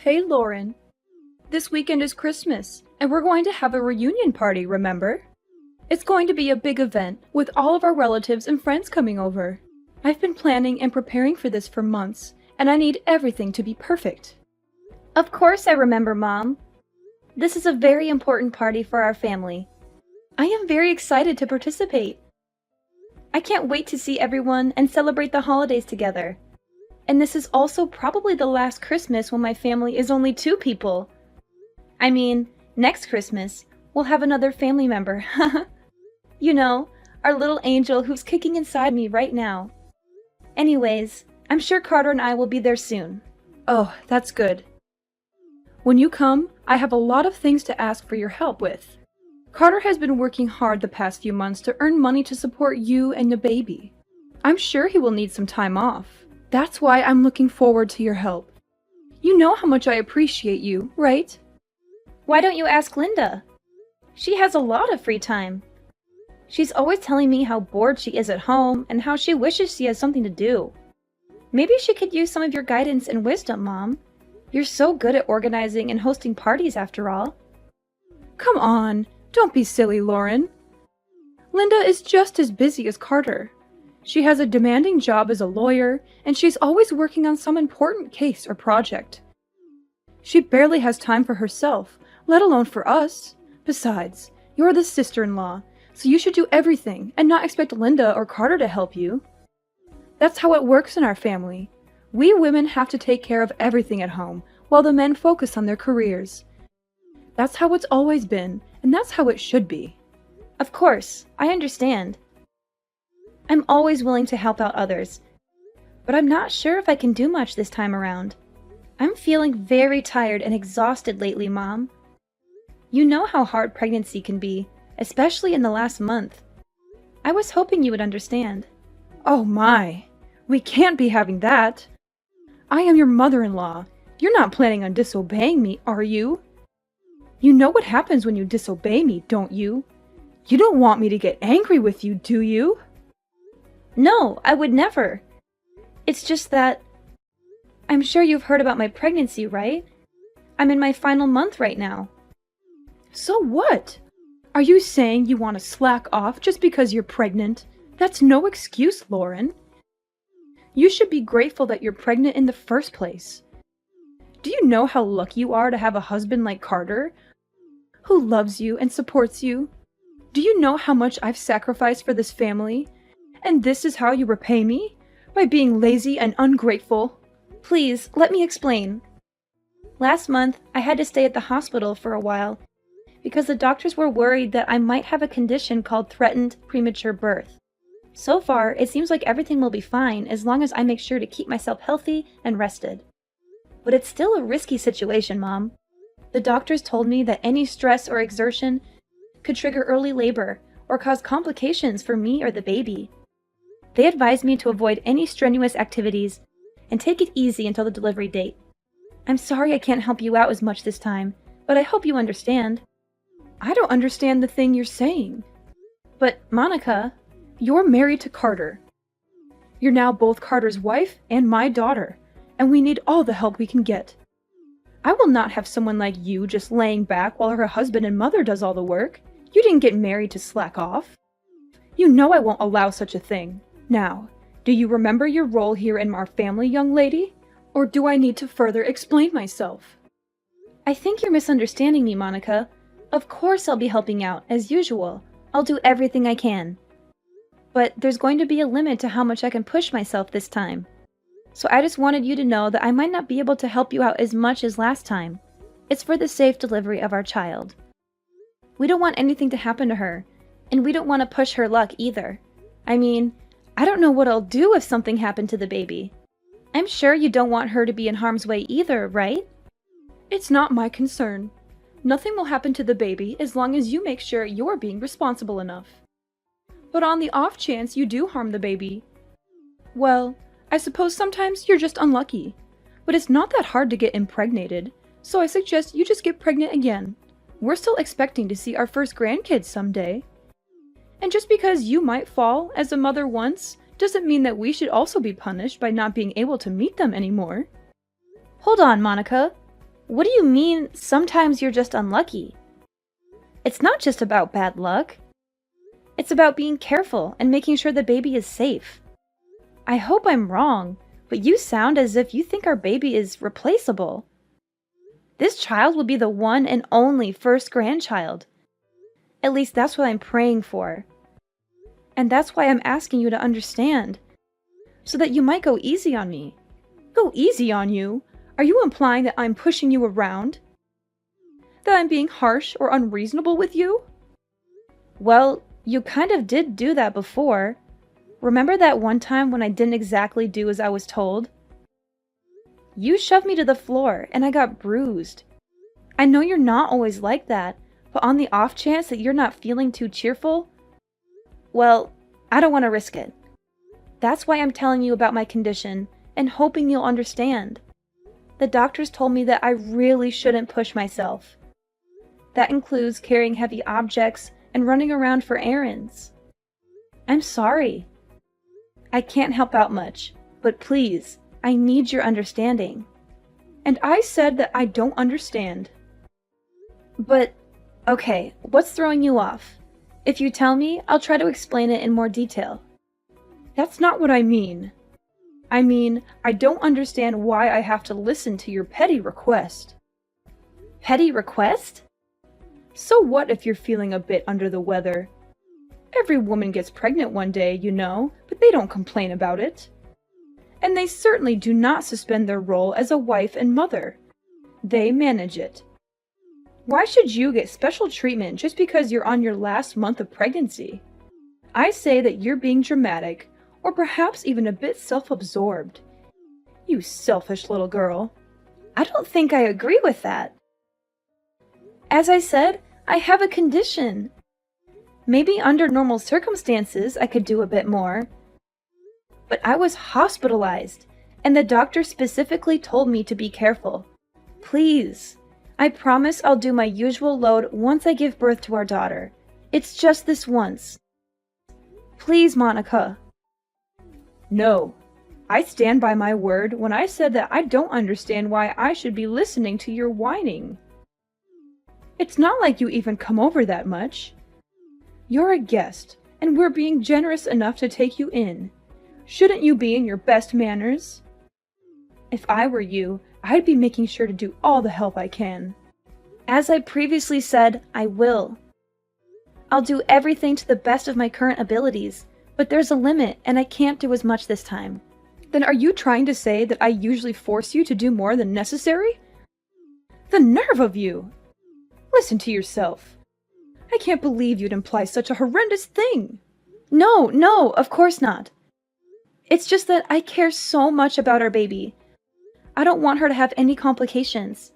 Hey Lauren, this weekend is Christmas, and we're going to have a reunion party, remember? It's going to be a big event, with all of our relatives and friends coming over. I've been planning and preparing for this for months, and I need everything to be perfect. Of course I remember, Mom. This is a very important party for our family. I am very excited to participate. I can't wait to see everyone and celebrate the holidays together. And this is also probably the last Christmas when my family is only 2 people. I mean, next Christmas, we'll have another family member. You know, our little angel who's kicking inside me right now. Anyways, I'm sure Carter and I will be there soon. Oh, that's good. When you come, I have a lot of things to ask for your help with. Carter has been working hard the past few months to earn money to support you and the baby. I'm sure he will need some time off. That's why I'm looking forward to your help. You know how much I appreciate you, right? Why don't you ask Linda? She has a lot of free time. She's always telling me how bored she is at home and how she wishes she has something to do. Maybe she could use some of your guidance and wisdom, Mom. You're so good at organizing and hosting parties after all. Come on, don't be silly, Lauren. Linda is just as busy as Carter. She has a demanding job as a lawyer, and she's always working on some important case or project. She barely has time for herself, let alone for us. Besides, you're the sister-in-law, so you should do everything and not expect Linda or Carter to help you. That's how it works in our family. We women have to take care of everything at home, while the men focus on their careers. That's how it's always been, and that's how it should be. Of course, I understand. I'm always willing to help out others, but I'm not sure if I can do much this time around. I'm feeling very tired and exhausted lately, Mom. You know how hard pregnancy can be, especially in the last month. I was hoping you would understand. Oh my, we can't be having that. I am your mother-in-law. You're not planning on disobeying me, are you? You know what happens when you disobey me, don't you? You don't want me to get angry with you, do you? No, I would never. It's just that... I'm sure you've heard about my pregnancy, right? I'm in my final month right now. So what? Are you saying you want to slack off just because you're pregnant? That's no excuse, Lauren. You should be grateful that you're pregnant in the first place. Do you know how lucky you are to have a husband like Carter, who loves you and supports you? Do you know how much I've sacrificed for this family? And this is how you repay me? By being lazy and ungrateful? Please, let me explain. Last month, I had to stay at the hospital for a while because the doctors were worried that I might have a condition called threatened premature birth. So far, it seems like everything will be fine as long as I make sure to keep myself healthy and rested. But it's still a risky situation, Mom. The doctors told me that any stress or exertion could trigger early labor or cause complications for me or the baby. They advised me to avoid any strenuous activities and take it easy until the delivery date. I'm sorry I can't help you out as much this time, but I hope you understand. I don't understand the thing you're saying. But, Monica, you're married to Carter. You're now both Carter's wife and my daughter, and we need all the help we can get. I will not have someone like you just laying back while her husband and mother does all the work. You didn't get married to slack off. You know I won't allow such a thing. Now, do you remember your role here in our family, young lady? Or do I need to further explain myself? I think you're misunderstanding me, Monica. Of course I'll be helping out, as usual. I'll do everything I can. But there's going to be a limit to how much I can push myself this time. So I just wanted you to know that I might not be able to help you out as much as last time. It's for the safe delivery of our child. We don't want anything to happen to her, and we don't want to push her luck either. I mean, I don't know what I'll do if something happened to the baby. I'm sure you don't want her to be in harm's way either, right? It's not my concern. Nothing will happen to the baby as long as you make sure you're being responsible enough. But on the off chance you do harm the baby, well, I suppose sometimes you're just unlucky. But it's not that hard to get impregnated, so I suggest you just get pregnant again. We're still expecting to see our first grandkids someday. And just because you might fall as a mother once, doesn't mean that we should also be punished by not being able to meet them anymore. Hold on, Monica. What do you mean, sometimes you're just unlucky? It's not just about bad luck. It's about being careful and making sure the baby is safe. I hope I'm wrong, but you sound as if you think our baby is replaceable. This child will be the one and only first grandchild. At least that's what I'm praying for. And that's why I'm asking you to understand, so that you might go easy on me. Go easy on you? Are you implying that I'm pushing you around? That I'm being harsh or unreasonable with you? Well, you kind of did do that before. Remember that one time when I didn't exactly do as I was told? You shoved me to the floor and I got bruised. I know you're not always like that, but on the off chance that you're not feeling too cheerful, well, I don't want to risk it. That's why I'm telling you about my condition and hoping you'll understand. The doctors told me that I really shouldn't push myself. That includes carrying heavy objects and running around for errands. I'm sorry. I can't help out much, but please, I need your understanding. And I said that I don't understand. But, okay, what's throwing you off? If you tell me, I'll try to explain it in more detail. That's not what I mean. I mean, I don't understand why I have to listen to your petty request. Petty request? So what if you're feeling a bit under the weather? Every woman gets pregnant one day, you know, but they don't complain about it. And they certainly do not suspend their role as a wife and mother. They manage it. Why should you get special treatment just because you're on your last month of pregnancy? I say that you're being dramatic, or perhaps even a bit self-absorbed. You selfish little girl. I don't think I agree with that. As I said, I have a condition. Maybe under normal circumstances I could do a bit more. But I was hospitalized, and the doctor specifically told me to be careful. Please, I promise I'll do my usual load once I give birth to our daughter. It's just this once. Please, Monica. No, I stand by my word when I said that I don't understand why I should be listening to your whining. It's not like you even come over that much. You're a guest, and we're being generous enough to take you in. Shouldn't you be in your best manners? If I were you, I'd be making sure to do all the help I can. As I previously said, I will. I'll do everything to the best of my current abilities, but there's a limit, and I can't do as much this time. Then are you trying to say that I usually force you to do more than necessary? The nerve of you! Listen to yourself. I can't believe you'd imply such a horrendous thing. No, of course not. It's just that I care so much about our baby. I don't want her to have any complications.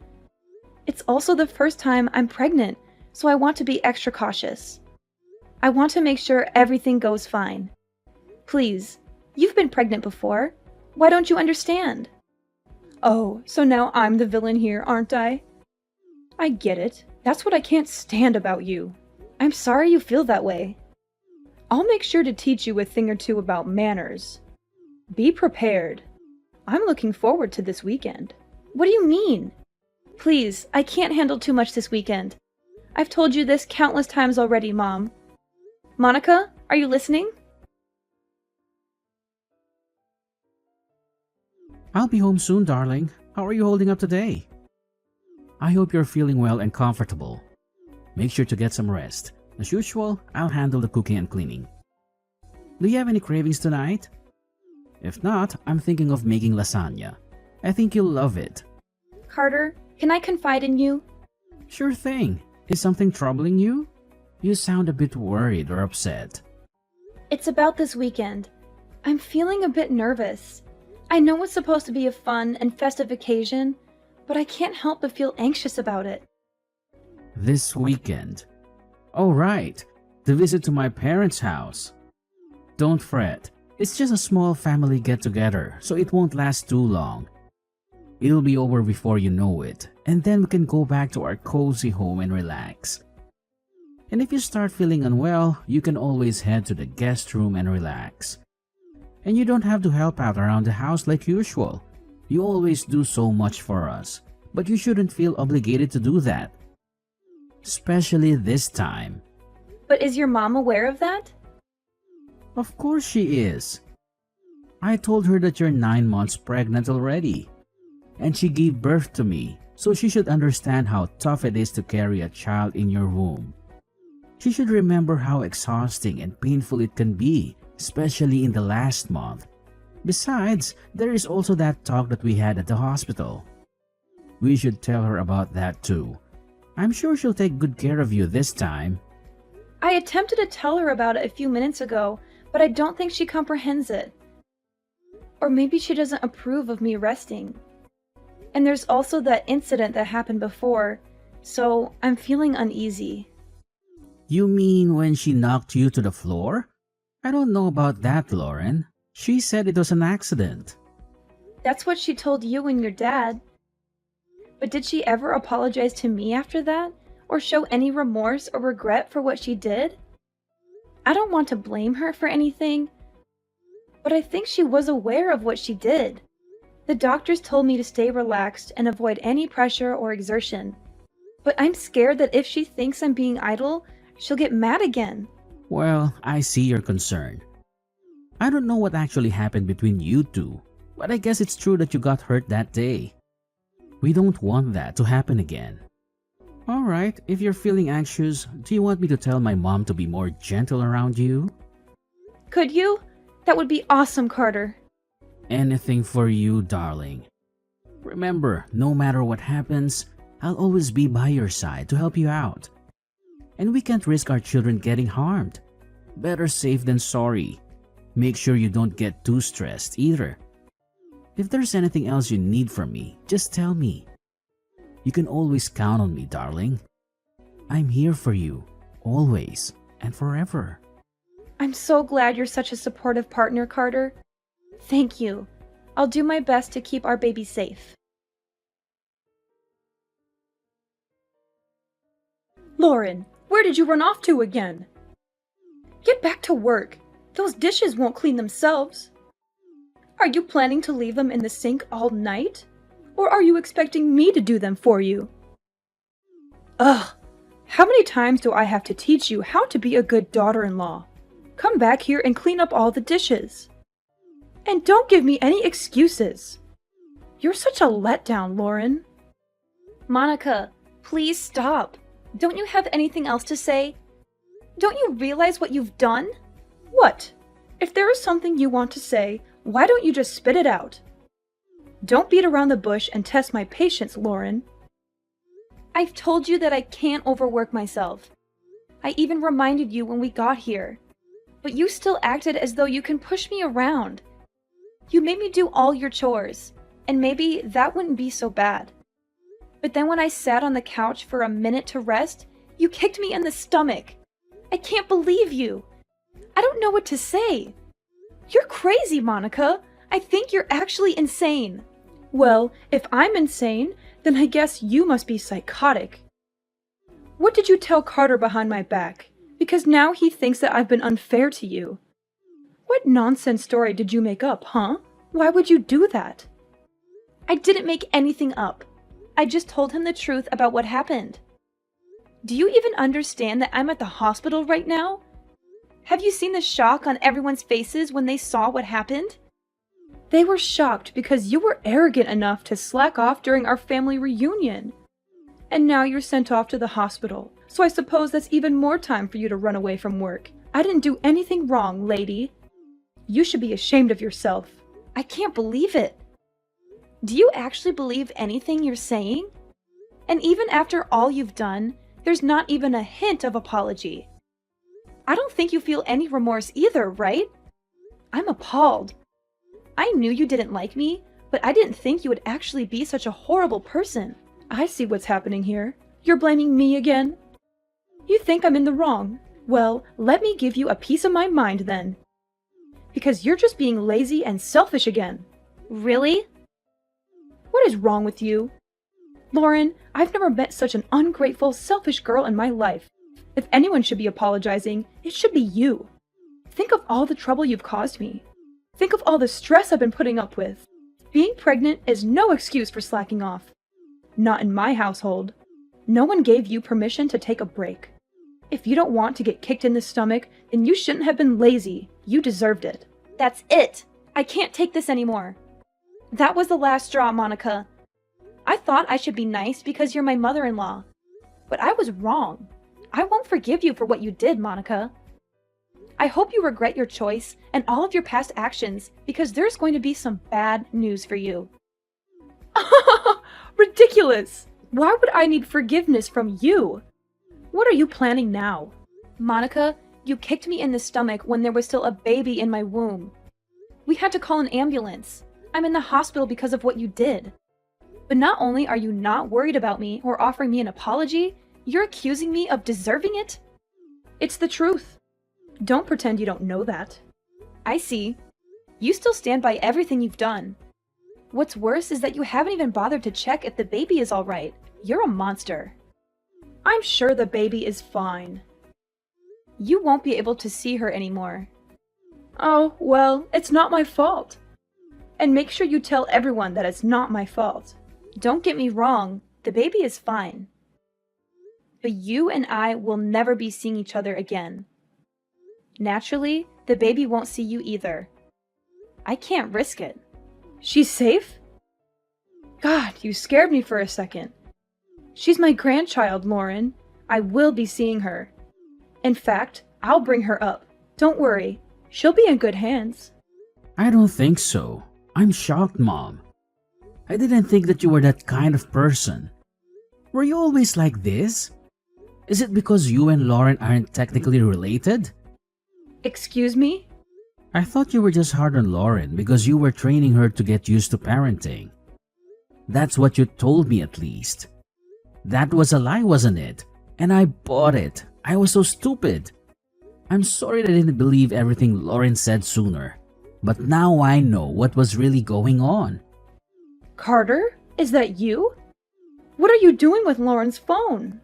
It's also the first time I'm pregnant, so I want to be extra cautious. I want to make sure everything goes fine. Please, you've been pregnant before. Why don't you understand? Oh, so now I'm the villain here, aren't I? I get it. That's what I can't stand about you. I'm sorry you feel that way. I'll make sure to teach you a thing or two about manners. Be prepared. I'm looking forward to this weekend. What do you mean? Please, I can't handle too much this weekend. I've told you this countless times already, Mom. Monica, are you listening? I'll be home soon, darling. How are you holding up today? I hope you're feeling well and comfortable. Make sure to get some rest. As usual, I'll handle the cooking and cleaning. Do you have any cravings tonight? If not, I'm thinking of making lasagna. I think you'll love it. Carter, can I confide in you? Sure thing. Is something troubling you? You sound a bit worried or upset. It's about this weekend. I'm feeling a bit nervous. I know it's supposed to be a fun and festive occasion, but I can't help but feel anxious about it. This weekend? Oh, right. The visit to my parents' house. Don't fret. It's just a small family get-together, so it won't last too long. It'll be over before you know it, and then we can go back to our cozy home and relax. And if you start feeling unwell, you can always head to the guest room and relax. And you don't have to help out around the house like usual. You always do so much for us. but you shouldn't feel obligated to do that. Especially this time. But is your mom aware of that? Of course she is. I told her that you're 9 months pregnant already. And she gave birth to me, so she should understand how tough it is to carry a child in your womb. She should remember how exhausting and painful it can be, especially in the last month. Besides, there is also that talk that we had at the hospital. We should tell her about that too. I'm sure she'll take good care of you this time. I attempted to tell her about it a few minutes ago, but I don't think she comprehends it. Or maybe she doesn't approve of me resting. And there's also that incident that happened before, so I'm feeling uneasy. You mean when she knocked you to the floor? I don't know about that, Lauren. She said it was an accident. That's what she told you and your dad. But did she ever apologize to me after that? Or show any remorse or regret for what she did? I don't want to blame her for anything, but I think she was aware of what she did. The doctors told me to stay relaxed and avoid any pressure or exertion. But I'm scared that if she thinks I'm being idle, she'll get mad again. Well, I see your concern. I don't know what actually happened between you two, but I guess it's true that you got hurt that day. We don't want that to happen again. Alright, if you're feeling anxious, do you want me to tell my mom to be more gentle around you? Could you? That would be awesome, Carter. Anything for you, darling. Remember, no matter what happens, I'll always be by your side to help you out. And we can't risk our children getting harmed. Better safe than sorry. Make sure you don't get too stressed either. If there's anything else you need from me, just tell me. You can always count on me, darling. I'm here for you, always and forever. I'm so glad you're such a supportive partner, Carter. Thank you. I'll do my best to keep our baby safe. Lauren, where did you run off to again? Get back to work. Those dishes won't clean themselves. Are you planning to leave them in the sink all night? Or are you expecting me to do them for you? Ugh! How many times do I have to teach you how to be a good daughter-in-law? Come back here and clean up all the dishes. And don't give me any excuses. You're such a letdown, Lauren. Monica, please stop. Don't you have anything else to say? Don't you realize what you've done? What? If there is something you want to say, why don't you just spit it out? Don't beat around the bush and test my patience, Lauren. I've told you that I can't overwork myself. I even reminded you when we got here. But you still acted as though you can push me around. You made me do all your chores, and maybe that wouldn't be so bad. But then when I sat on the couch for a minute to rest, you kicked me in the stomach. I can't believe you. I don't know what to say. You're crazy, Monica. I think you're actually insane. Well, if I'm insane, then I guess you must be psychotic. What did you tell Carter behind my back? Because now he thinks that I've been unfair to you. What nonsense story did you make up, huh? Why would you do that? I didn't make anything up. I just told him the truth about what happened. Do you even understand that I'm at the hospital right now? Have you seen the shock on everyone's faces when they saw what happened? They were shocked because you were arrogant enough to slack off during our family reunion. And now you're sent off to the hospital, so I suppose that's even more time for you to run away from work. I didn't do anything wrong, lady. You should be ashamed of yourself. I can't believe it. Do you actually believe anything you're saying? And even after all you've done, there's not even a hint of apology. I don't think you feel any remorse either, right? I'm appalled. I knew you didn't like me, but I didn't think you would actually be such a horrible person. I see what's happening here. You're blaming me again? You think I'm in the wrong? Well, let me give you a piece of my mind then. Because you're just being lazy and selfish again. Really? What is wrong with you? Lauren, I've never met such an ungrateful, selfish girl in my life. If anyone should be apologizing, it should be you. Think of all the trouble you've caused me. Think of all the stress I've been putting up with. Being pregnant is no excuse for slacking off. Not in my household. No one gave you permission to take a break. If you don't want to get kicked in the stomach, then you shouldn't have been lazy. You deserved it. That's it! I can't take this anymore. That was the last straw, Monica. I thought I should be nice because you're my mother-in-law. But I was wrong. I won't forgive you for what you did, Monica. I hope you regret your choice and all of your past actions because there's going to be some bad news for you. Ridiculous! Why would I need forgiveness from you? What are you planning now? Monica, you kicked me in the stomach when there was still a baby in my womb. We had to call an ambulance. I'm in the hospital because of what you did. But not only are you not worried about me or offering me an apology, you're accusing me of deserving it? It's the truth. Don't pretend you don't know that. I see. You still stand by everything you've done. What's worse is that you haven't even bothered to check if the baby is all right. You're a monster. I'm sure the baby is fine. You won't be able to see her anymore. Oh, well, it's not my fault. And make sure you tell everyone that it's not my fault. Don't get me wrong, the baby is fine. But you and I will never be seeing each other again. Naturally, the baby won't see you either. I can't risk it. She's safe? God, you scared me for a second. She's my grandchild, Lauren. I will be seeing her. In fact, I'll bring her up. Don't worry. She'll be in good hands. I don't think so. I'm shocked, Mom. I didn't think that you were that kind of person. Were you always like this? Is it because you and Lauren aren't technically related? Excuse me? I thought you were just hard on Lauren because you were training her to get used to parenting. That's what you told me at least. That was a lie, wasn't it? And I bought it. I was so stupid. I'm sorry that I didn't believe everything Lauren said sooner. But now I know what was really going on. Carter, is that you? What are you doing with Lauren's phone?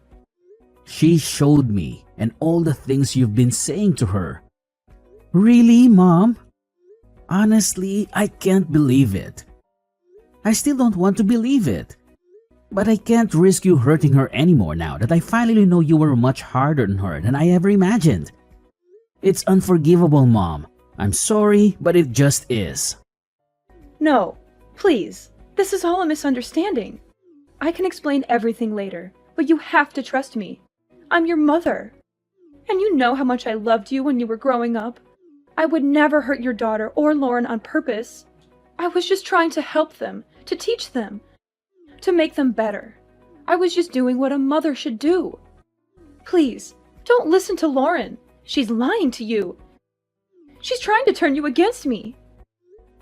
She showed me and all the things you've been saying to her. Really, Mom? Honestly, I can't believe it. I still don't want to believe it. But I can't risk you hurting her anymore now that I finally know you were much harder on her than I ever imagined. It's unforgivable, Mom. I'm sorry, but it just is. No, please. This is all a misunderstanding. I can explain everything later, but you have to trust me. I'm your mother. And you know how much I loved you when you were growing up. I would never hurt your daughter or Lauren on purpose. I was just trying to help them, to teach them, to make them better. I was just doing what a mother should do. Please, don't listen to Lauren. She's lying to you. She's trying to turn you against me.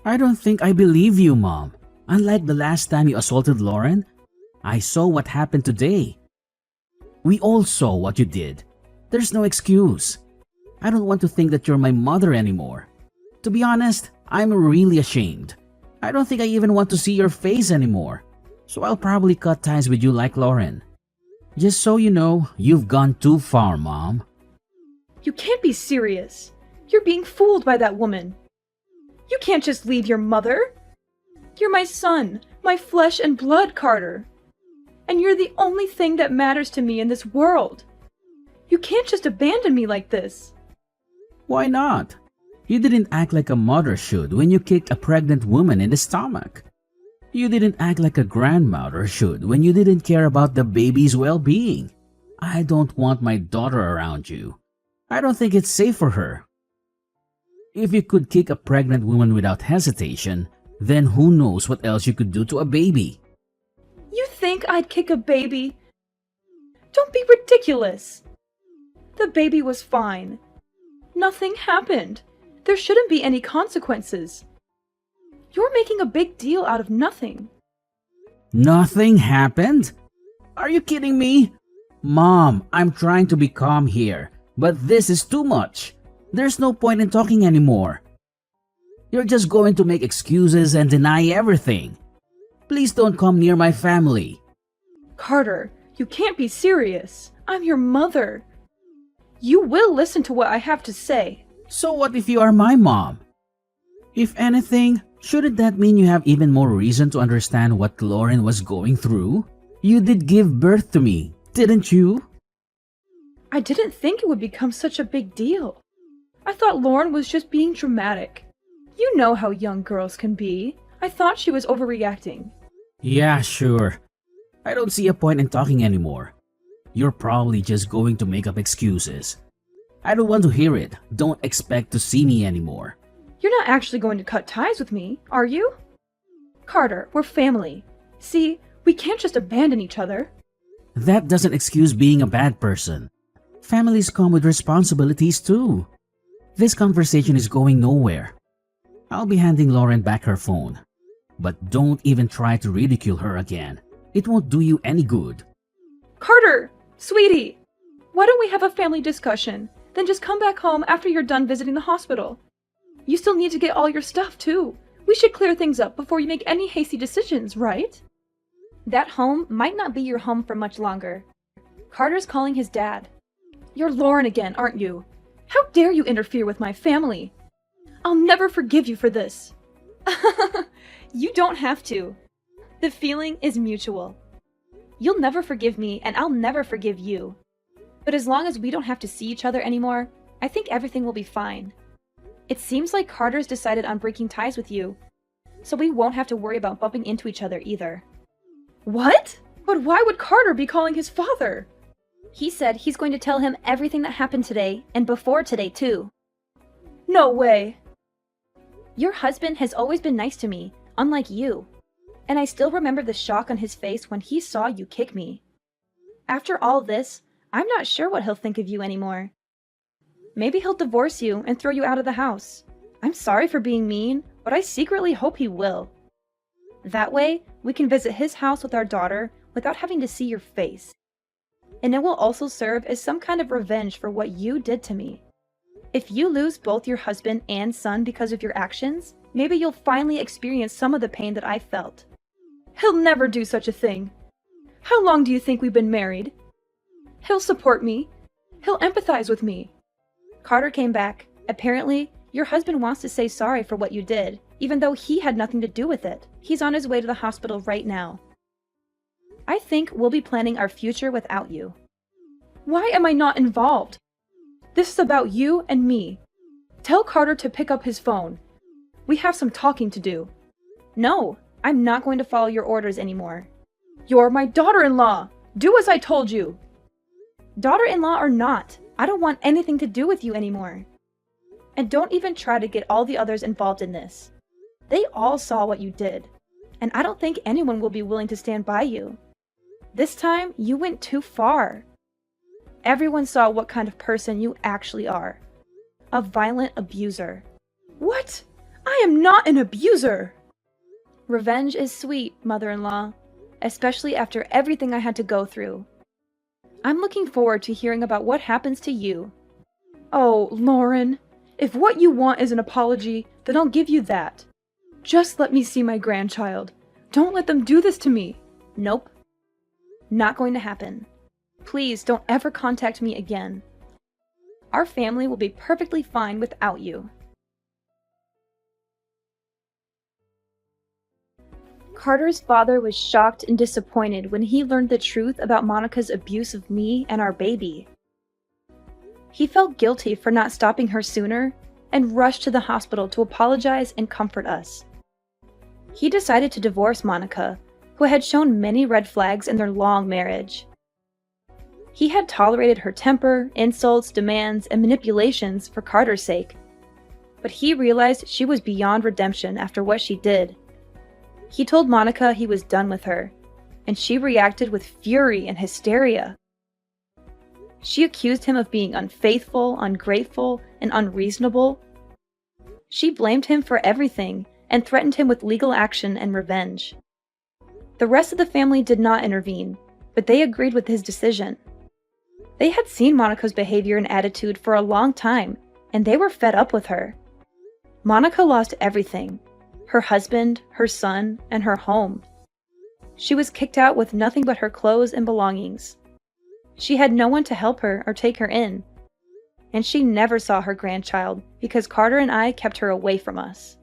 I don't think I believe you, Mom. Unlike the last time you assaulted Lauren, I saw what happened today. We all saw what you did. There's no excuse. I don't want to think that you're my mother anymore. To be honest, I'm really ashamed. I don't think I even want to see your face anymore. So I'll probably cut ties with you like Lauren. Just so you know, you've gone too far, Mom. You can't be serious. You're being fooled by that woman. You can't just leave your mother. You're my son, my flesh and blood, Carter. And you're the only thing that matters to me in this world. You can't just abandon me like this. Why not? You didn't act like a mother should when you kicked a pregnant woman in the stomach. You didn't act like a grandmother should when you didn't care about the baby's well-being. I don't want my daughter around you. I don't think it's safe for her. If you could kick a pregnant woman without hesitation, then who knows what else you could do to a baby. You think I'd kick a baby? Don't be ridiculous. The baby was fine. Nothing happened. There shouldn't be any consequences. You're making a big deal out of nothing. Nothing happened? Are you kidding me? Mom, I'm trying to be calm here, but this is too much. There's no point in talking anymore. You're just going to make excuses and deny everything. Please don't come near my family. Carter, you can't be serious. I'm your mother. You will listen to what I have to say. So what if you are my mom? If anything, shouldn't that mean you have even more reason to understand what Lauren was going through? You did give birth to me, didn't you? I didn't think it would become such a big deal. I thought Lauren was just being dramatic. You know how young girls can be. I thought she was overreacting. Yeah, sure. I don't see a point in talking anymore. You're probably just going to make up excuses. I don't want to hear it. Don't expect to see me anymore. You're not actually going to cut ties with me, are you? Carter, we're family. See, we can't just abandon each other. That doesn't excuse being a bad person. Families come with responsibilities too. This conversation is going nowhere. I'll be handing Lauren back her phone. But don't even try to ridicule her again. It won't do you any good. Carter! Sweetie! Why don't we have a family discussion? Then just come back home after you're done visiting the hospital. You still need to get all your stuff too. We should clear things up before you make any hasty decisions, right? That home might not be your home for much longer. Carter's calling his dad. You're Lauren again, aren't you? How dare you interfere with my family? I'll never forgive you for this. You don't have to. The feeling is mutual. You'll never forgive me, and I'll never forgive you. But as long as we don't have to see each other anymore, I think everything will be fine. It seems like Carter's decided on breaking ties with you, so we won't have to worry about bumping into each other either. What? But why would Carter be calling his father? He said he's going to tell him everything that happened today, and before today too. No way. Your husband has always been nice to me, unlike you. And I still remember the shock on his face when he saw you kick me. After all this, I'm not sure what he'll think of you anymore. Maybe he'll divorce you and throw you out of the house. I'm sorry for being mean, but I secretly hope he will. That way, we can visit his house with our daughter without having to see your face. And it will also serve as some kind of revenge for what you did to me. If you lose both your husband and son because of your actions, maybe you'll finally experience some of the pain that I felt. He'll never do such a thing. How long do you think we've been married? He'll support me. He'll empathize with me. Carter came back. Apparently, your husband wants to say sorry for what you did, even though he had nothing to do with it. He's on his way to the hospital right now. I think we'll be planning our future without you. Why am I not involved? This is about you and me. Tell Carter to pick up his phone. We have some talking to do. No, I'm not going to follow your orders anymore. You're my daughter-in-law. Do as I told you. Daughter-in-law or not, I don't want anything to do with you anymore. And don't even try to get all the others involved in this. They all saw what you did, and I don't think anyone will be willing to stand by you. This time, you went too far. Everyone saw what kind of person you actually are. A violent abuser. What? I am not an abuser! Revenge is sweet, mother-in-law, especially after everything I had to go through. I'm looking forward to hearing about what happens to you. Oh, Lauren, if what you want is an apology, then I'll give you that. Just let me see my grandchild. Don't let them do this to me. Nope. Not going to happen. Please don't ever contact me again. Our family will be perfectly fine without you. Carter's father was shocked and disappointed when he learned the truth about Monica's abuse of me and our baby. He felt guilty for not stopping her sooner and rushed to the hospital to apologize and comfort us. He decided to divorce Monica, who had shown many red flags in their long marriage. He had tolerated her temper, insults, demands, and manipulations for Carter's sake. But he realized she was beyond redemption after what she did. He told Monica he was done with her, and she reacted with fury and hysteria. She accused him of being unfaithful, ungrateful, and unreasonable. She blamed him for everything and threatened him with legal action and revenge. The rest of the family did not intervene, but they agreed with his decision. They had seen Monica's behavior and attitude for a long time, and they were fed up with her. Monica lost everything: her husband, her son, and her home. She was kicked out with nothing but her clothes and belongings. She had no one to help her or take her in, and she never saw her grandchild because Carter and I kept her away from us.